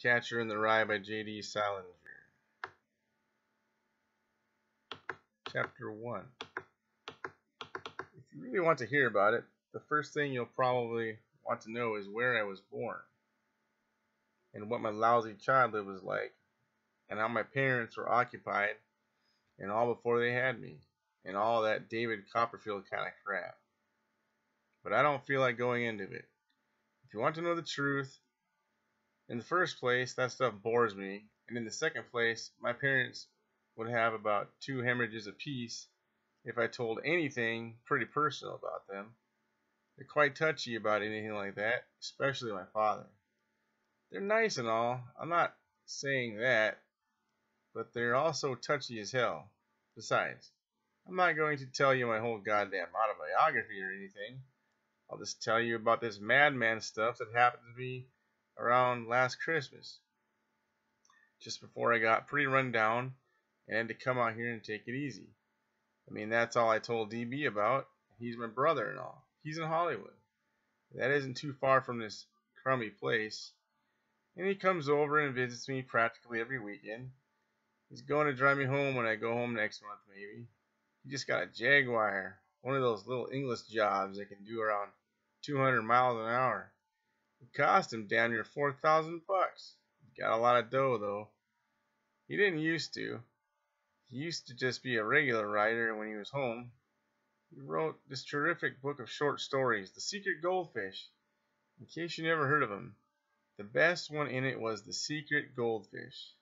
Catcher in the Rye by J.D. Salinger. Chapter 1. If you really want to hear about it, the first thing you'll probably want to know is where I was born, and what my lousy childhood was like, and how my parents were occupied, and all before they had me, and all that David Copperfield kind of crap. But I don't feel like going into it. If you want to know the truth, in the first place, that stuff bores me, and in the second place, my parents would have about 2 hemorrhages apiece if I told anything pretty personal about them. They're quite touchy about anything like that, especially my father. They're nice and all, I'm not saying that, but they're also touchy as hell. Besides, I'm not going to tell you my whole goddamn autobiography or anything. I'll just tell you about this madman stuff that happened to me around last Christmas, just before I got pretty run down and had to come out here and take it easy. I mean, that's all I told DB about. He's my brother and all. He's in Hollywood. That isn't too far from this crummy place. And he comes over and visits me practically every weekend. He's going to drive me home when I go home next month, maybe. He just got a Jaguar, one of those little English jobs that can do around 200 miles an hour. It cost him damn near $4,000 bucks. He got a lot of dough, though. He didn't used to. He used to just be a regular writer when he was home. He wrote this terrific book of short stories, The Secret Goldfish. In case you never heard of him, the best one in it was The Secret Goldfish.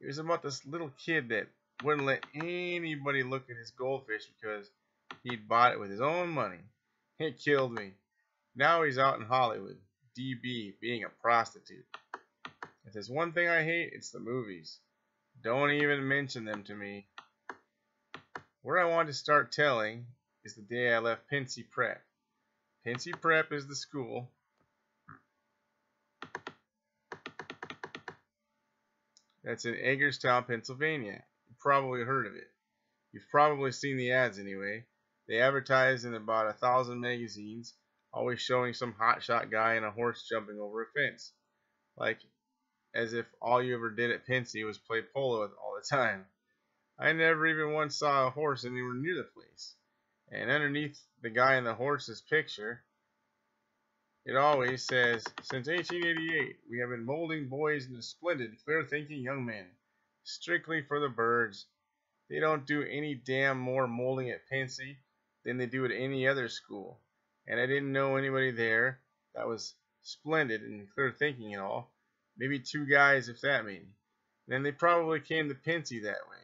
It was about this little kid that wouldn't let anybody look at his goldfish because he'd bought it with his own money. It killed me. Now he's out in Hollywood, DB, being a prostitute. If there's one thing I hate, it's the movies. Don't even mention them to me. Where I want to start telling is the day I left Pensy Prep. Pensy Prep is the school that's in Eggerstown, Pennsylvania. You've probably heard of it. You've probably seen the ads anyway. They advertise in about 1,000 magazines, always showing some hotshot guy on a horse jumping over a fence. Like as if all you ever did at Pensy was play polo all the time. I never even once saw a horse anywhere near the place. And underneath the guy and the horse's picture, it always says, "Since 1888, we have been molding boys into splendid, clear-thinking young men, strictly for the birds." They don't do any damn more molding at Pensy than they do at any other school. And I didn't know anybody there that was splendid and clear-thinking and all. Maybe 2 guys, if that many. Then they probably came to Pensy that way.